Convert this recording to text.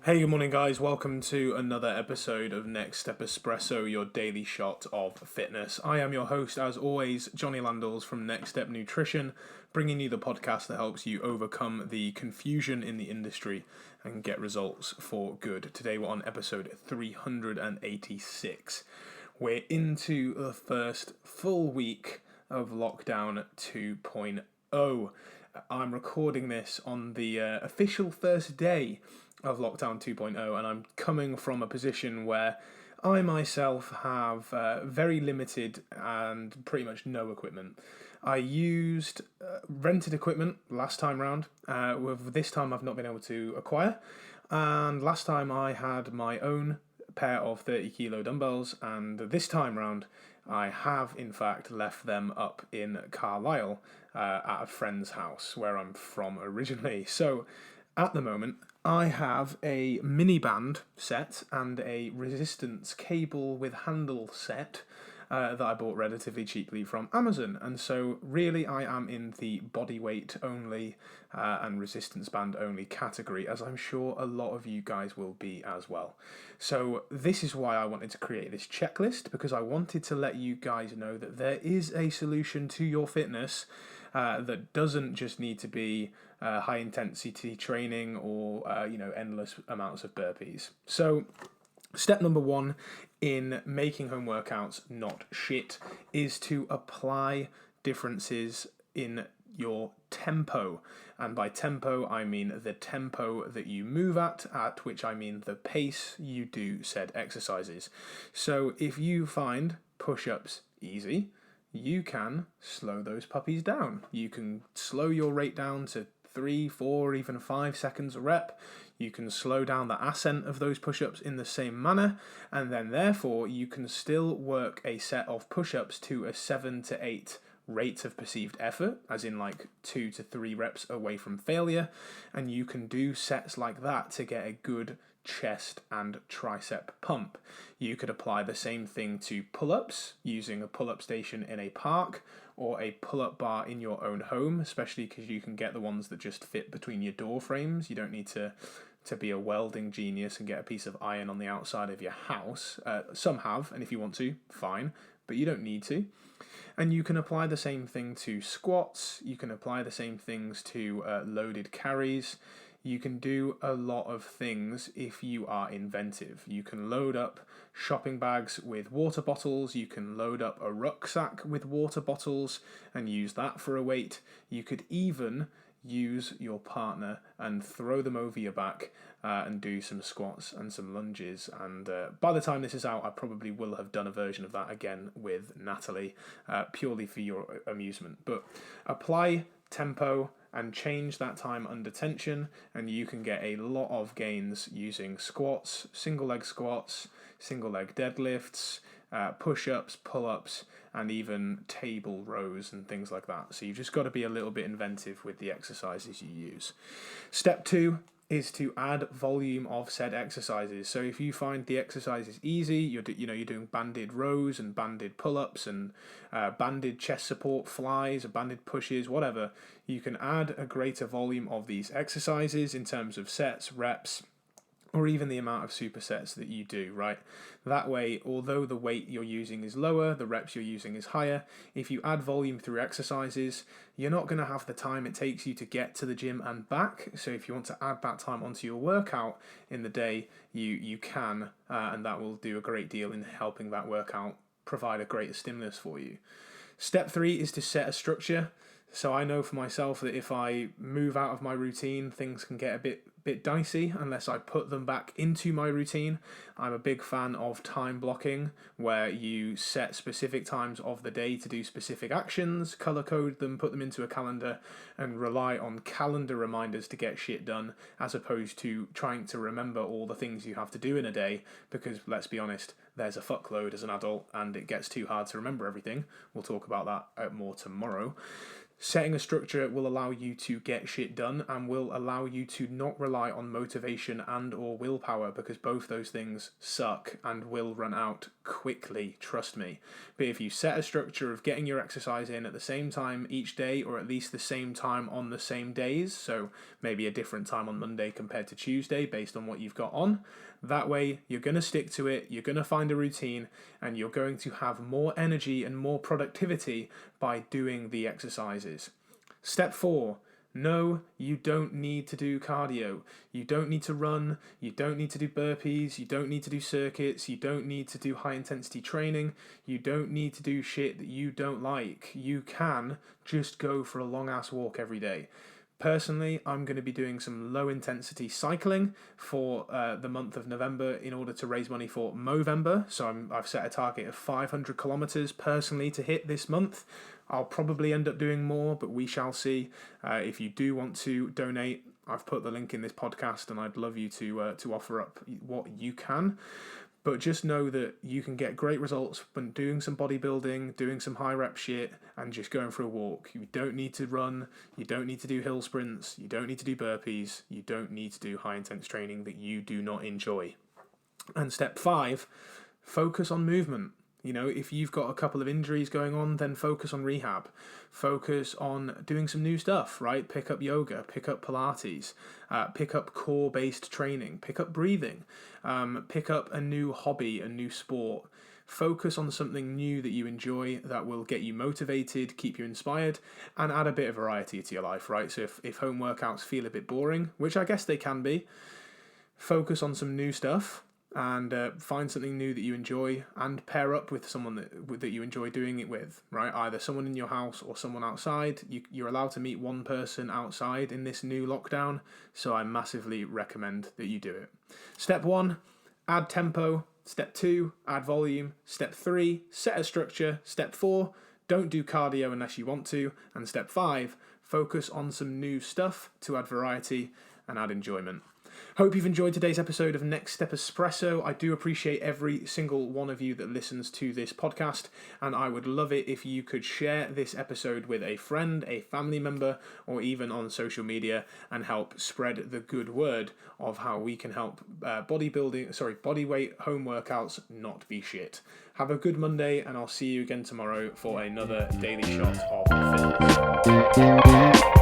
Hey, good morning, guys. Welcome to another episode of Next Step Espresso, your daily shot of fitness. I am your host, as always, Johnny Landals from Next Step Nutrition, bringing you the podcast that helps you overcome the confusion in the industry and get results for good. Today, we're on episode 386. We're into the first full week of lockdown 2.0. I'm recording this on the official first day of Lockdown 2.0, and I'm coming from a position where I myself have very limited and pretty much no equipment. I used rented equipment last time round. With this time, I've not been able to acquire, and last time I had my own pair of 30 kilo dumbbells, and this time round, I have in fact left them up in Carlisle at a friend's house where I'm from originally. So at the moment, I have a mini band set and a resistance cable with handle set that I bought relatively cheaply from Amazon. And so, really, I am in the body weight only and resistance band only category, as I'm sure a lot of you guys will be as well. So, this is why I wanted to create this checklist, because I wanted to let you guys know that there is a solution to your fitness that doesn't just need to be high intensity training or endless amounts of burpees. So step number one in making home workouts not shit is to apply differences in your tempo. And by tempo, I mean the tempo that you move at which I mean the pace you do said exercises. So if you find push-ups easy, you can slow those puppies down. You can slow your rate down to 3, 4, even 5 seconds a rep. You can slow down the ascent of those push-ups in the same manner, and then therefore you can still work a set of push-ups to a 7 to 8 rate of perceived effort, as in like 2 to 3 reps away from failure, and you can do sets like that to get a good chest and tricep pump. You could apply the same thing to pull-ups using a pull-up station in a park or a pull-up bar in your own home, especially because you can get the ones that just fit between your door frames. You don't need to be a welding genius and get a piece of iron on the outside of your house. Some have, and if you want to, fine, but you don't need to. And you can apply the same thing to squats. You can apply the same things to loaded carries. You can do a lot of things if you are inventive. You can load up shopping bags with water bottles. You can load up a rucksack with water bottles and use that for a weight. You could even use your partner and throw them over your back and do some squats and some lunges. And by the time this is out, I probably will have done a version of that again with Natalie, purely for your amusement. But apply tempo and change that time under tension, and you can get a lot of gains using squats, single leg deadlifts, push-ups, pull-ups, and even table rows and things like that. So you've just got to be a little bit inventive with the exercises you use. Step two is to add volume of said exercises. So if you find the exercises easy, you're doing banded rows and banded pull-ups and banded chest support flies or banded pushes, whatever, you can add a greater volume of these exercises in terms of sets, reps, or even the amount of supersets that you do, right? That way, although the weight you're using is lower, the reps you're using is higher, if you add volume through exercises, you're not going to have the time it takes you to get to the gym and back. So if you want to add that time onto your workout in the day, you can, and that will do a great deal in helping that workout provide a greater stimulus for you. Step three is to set a structure. So I know for myself that if I move out of my routine, things can get a bit dicey unless I put them back into my routine. I'm a big fan of time blocking, where you set specific times of the day to do specific actions, color code them, put them into a calendar, and rely on calendar reminders to get shit done, as opposed to trying to remember all the things you have to do in a day, because let's be honest, there's a fuckload as an adult and it gets too hard to remember everything. We'll talk about that more tomorrow. Setting a structure will allow you to get shit done and will allow you to not rely on motivation and or willpower, because both those things suck and will run out quickly, trust me. But if you set a structure of getting your exercise in at the same time each day, or at least the same time on the same days, so maybe a different time on Monday compared to Tuesday based on what you've got on, that way you're going to stick to it, you're going to find a routine, and you're going to have more energy and more productivity by doing the exercises. Step 4. No, you don't need to do cardio. You don't need to run. You don't need to do burpees. You don't need to do circuits. You don't need to do high intensity training. You don't need to do shit that you don't like. You can just go for a long ass walk every day. Personally, I'm going to be doing some low intensity cycling for the month of November in order to raise money for Movember. So I've set a target of 500 kilometers personally to hit this month. I'll probably end up doing more, but we shall see. If you do want to donate, I've put the link in this podcast, and I'd love you to offer up what you can. But just know that you can get great results when doing some bodybuilding, doing some high rep shit, and just going for a walk. You don't need to run, you don't need to do hill sprints, you don't need to do burpees, you don't need to do high intense training that you do not enjoy. And step 5, focus on movement. You know, if you've got a couple of injuries going on, then focus on rehab. Focus on doing some new stuff, right? Pick up yoga, pick up Pilates, pick up core-based training, pick up breathing, pick up a new hobby, a new sport. Focus on something new that you enjoy that will get you motivated, keep you inspired, and add a bit of variety to your life, right? So if home workouts feel a bit boring, which I guess they can be, focus on some new stuff. And find something new that you enjoy, and pair up with someone that you enjoy doing it with, right? Either someone in your house or someone outside. You're allowed to meet one person outside in this new lockdown, so I massively recommend that you do it. Step 1, add tempo. Step 2, add volume. Step 3, set a structure. Step 4, don't do cardio unless you want to. And step 5, focus on some new stuff to add variety and add enjoyment. Hope you've enjoyed today's episode of Next Step Espresso. I do appreciate every single one of you that listens to this podcast, and I would love it if you could share this episode with a friend, a family member, or even on social media, and help spread the good word of how we can help bodyweight home workouts not be shit. Have a good Monday, and I'll see you again tomorrow for another daily shot of fitness.